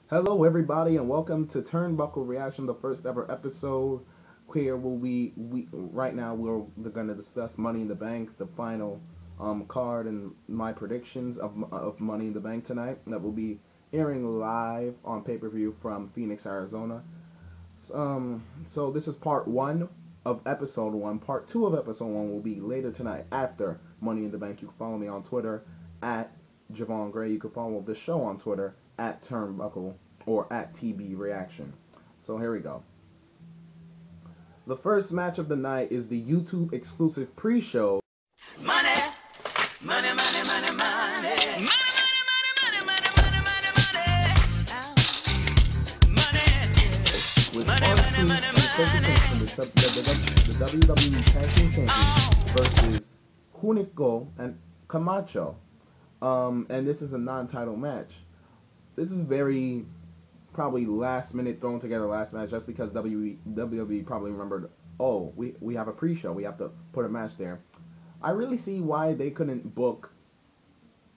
Hello, everybody, and welcome to Turnbuckle Reaction, the first ever episode. Here will we right now we're going to discuss Money in the Bank, the final card, and my predictions of Money in the Bank tonight. That will be airing live on pay-per-view from Phoenix, Arizona. So this is part one of episode one. Part two of episode one will be later tonight after Money in the Bank. You can follow me on Twitter at Javon Gray. You can follow the show on Twitter at Turnbuckle or at TB Reaction. So here we go. The first match of the night is the YouTube exclusive pre-show. Money, money, money, money, money. With the WWE Tag Team Champions versus Hunico and Camacho. And this is a non-title match. This is very probably last minute thrown together last match just because WWE probably remembered, oh, we have a pre-show, we have to put a match there. I really see why they couldn't book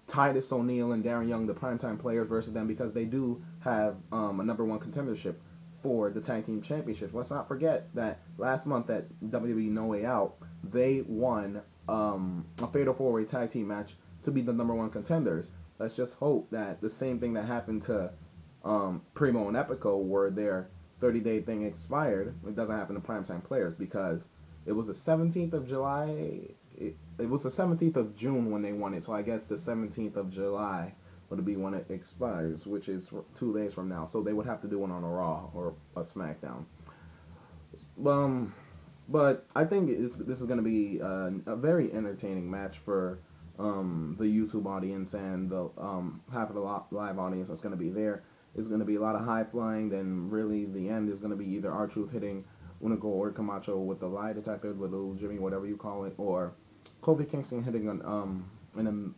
Titus O'Neil and Darren Young, the primetime players, versus them, because they do have a #1 contendership for the Tag Team Championships. Let's not forget that last month at WWE No Way Out, they won a Fatal 4-Way Tag Team match to be the #1 contenders. Let's just hope that the same thing that happened to Primo and Epico, where their 30-day thing expired, it doesn't happen to primetime players, because it was the 17th of July. It was the 17th of June when they won it, so I guess the 17th of July would be when it expires, which is 2 days from now. So they would have to do it on a Raw or a SmackDown. But I think this is going to be a very entertaining match for the YouTube audience and the half of the live audience that's going to be there. It's going to be a lot of high flying. Then really the end is going to be either R-Truth hitting Unico or Camacho with the lie detector, with little Jimmy, whatever you call it, or Kofi Kingston hitting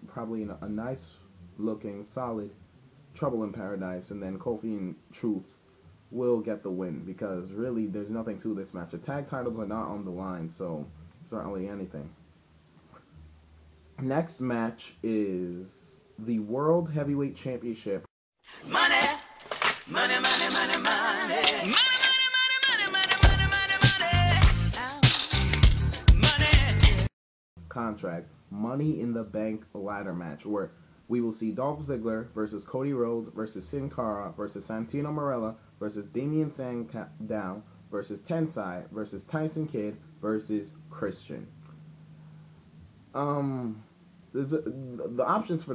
probably a nice looking solid Trouble in Paradise, and then Kofi and Truth will get the win, because really there's nothing to this match. The tag titles are not on the line, so it's not really anything. Next match is the World Heavyweight Championship. Money, money, money, money, money. Contract Money in the Bank ladder match, where we will see Dolph Ziggler versus Cody Rhodes versus Sin Cara versus Santino Marella versus Damian Sandow versus Tensai versus Tyson Kidd versus Christian. The options for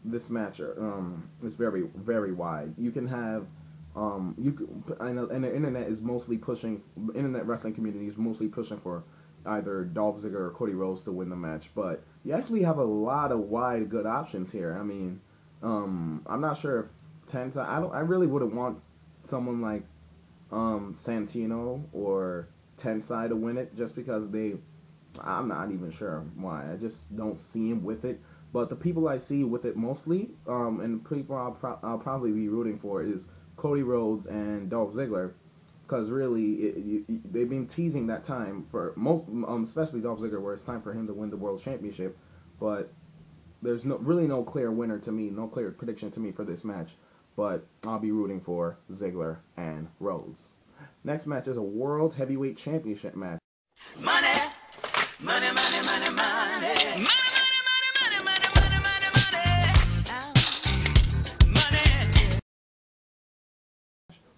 this match are is very, very wide. You can have I know, and the internet is mostly pushing. Internet wrestling community is mostly pushing for either Dolph Ziggler or Cody Rhodes to win the match, but you actually have a lot of wide good options here. I mean, I'm not sure if Tensai. I really wouldn't want someone like Santino or Tensai to win it, just because I'm not even sure why. I just don't see him with it. But the people I see with it mostly, and people I'll probably be rooting for, is Cody Rhodes and Dolph Ziggler, because really they've been teasing that time for most, especially Dolph Ziggler, where it's time for him to win the World Championship. But there's really no clear winner to me, no clear prediction to me for this match. But I'll be rooting for Ziggler and Rhodes. Next match is a World Heavyweight Championship match. Money, money, money, money, money.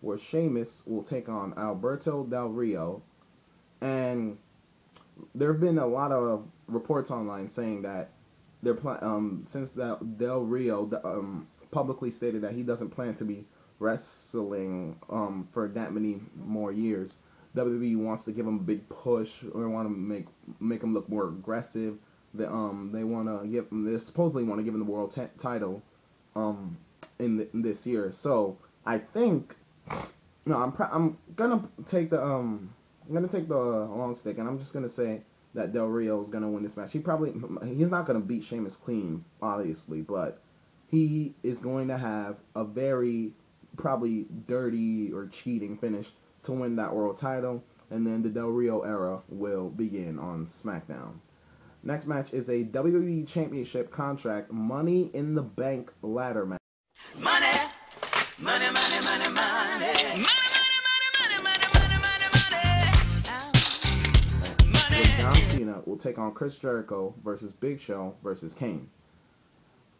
Where Sheamus will take on Alberto Del Rio, and there have been a lot of reports online saying that they're since Del Rio publicly stated that he doesn't plan to be wrestling for that many more years, WWE wants to give him a big push, or want to make him look more aggressive. They supposedly want to give him the world title in this year. So I think. No, I'm gonna take the long stick, and I'm just gonna say that Del Rio is gonna win this match. He's not gonna beat Sheamus clean, obviously, but he is going to have a very probably dirty or cheating finish to win that world title, and then the Del Rio era will begin on SmackDown. Next match is a WWE Championship contract Money in the Bank ladder match. Money, Money, money, money, money. Money, money, money, money, money, money, money, Then John money. Cena will take on Chris Jericho versus Big Show versus Kane.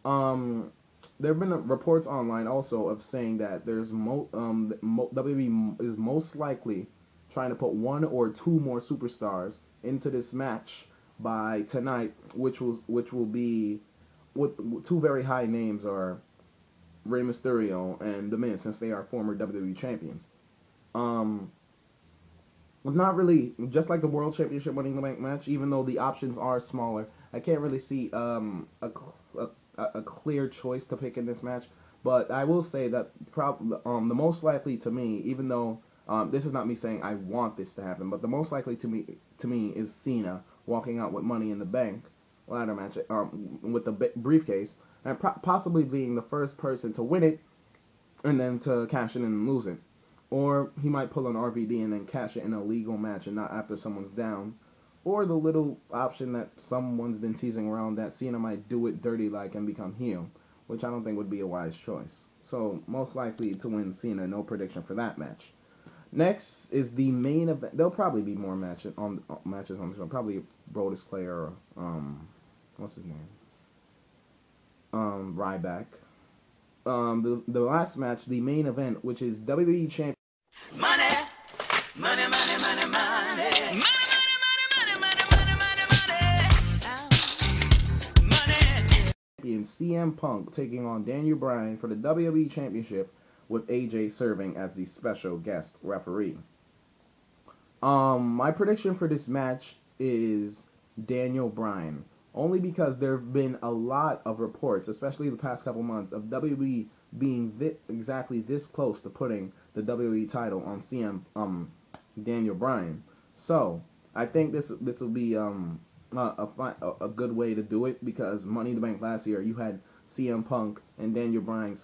There have been reports online also of saying that WWE is most likely trying to put one or two more superstars into this match by tonight, which will be with two very high names are Rey Mysterio and The Miz, since they are former WWE champions. Um, Not really, just like the World Championship Money in the Bank match, even though the options are smaller, I can't really see a clear choice to pick in this match. But I will say that the most likely to me, even though this is not me saying I want this to happen, but the most likely to me is Cena walking out with Money in the Bank ladder match with the briefcase, and possibly being the first person to win it and then to cash it in and lose it. Or he might pull an RVD and then cash it in a legal match and not after someone's down. Or the little option that someone's been teasing around that Cena might do it dirty like and become heel, which I don't think would be a wise choice. So most likely to win Cena, no prediction for that match. Next is the main event. There'll probably be more matches on the show. Probably Brodus Clay or what's his name? Ryback. The last match, the main event, which is WWE Champion. Money, money, money, money, money. Money, money, money, money, money, money, money. Champion CM Punk taking on Daniel Bryan for the WWE Championship, with AJ serving as the special guest referee. My prediction for this match is Daniel Bryan, only because there have been a lot of reports, especially the past couple months, of WWE being exactly this close to putting the WWE title on Daniel Bryan. So I think this will be a good way to do it, because Money in the Bank last year you had CM Punk and Daniel Bryan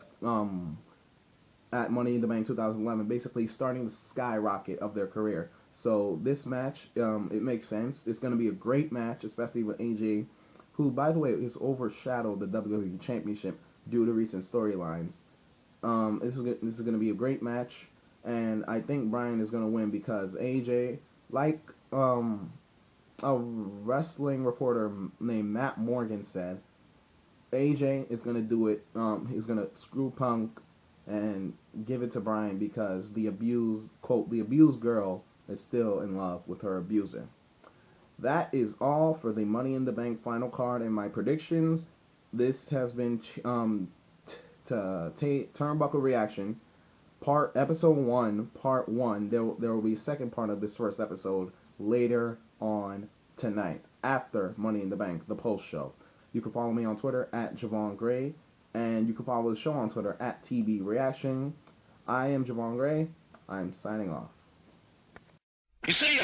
at Money in the Bank 2011 basically starting the skyrocket of their career. So this match, it makes sense. It's going to be a great match, especially with AJ, who, by the way, has overshadowed the WWE Championship due to recent storylines. This is going to be a great match, and I think Bryan is going to win because AJ, like a wrestling reporter named Matt Morgan said, AJ is going to do it. He's going to screw Punk and give it to Bryan because the abused girl is still in love with her abuser. That is all for the Money in the Bank final card and my predictions. This has been Turnbuckle Reaction, episode 1, part 1. There will be a second part of this first episode later on tonight, after Money in the Bank, the post show. You can follow me on Twitter at Javon Gray, and you can follow the show on Twitter at TB Reaction. I am Javon Gray. I'm signing off. You see,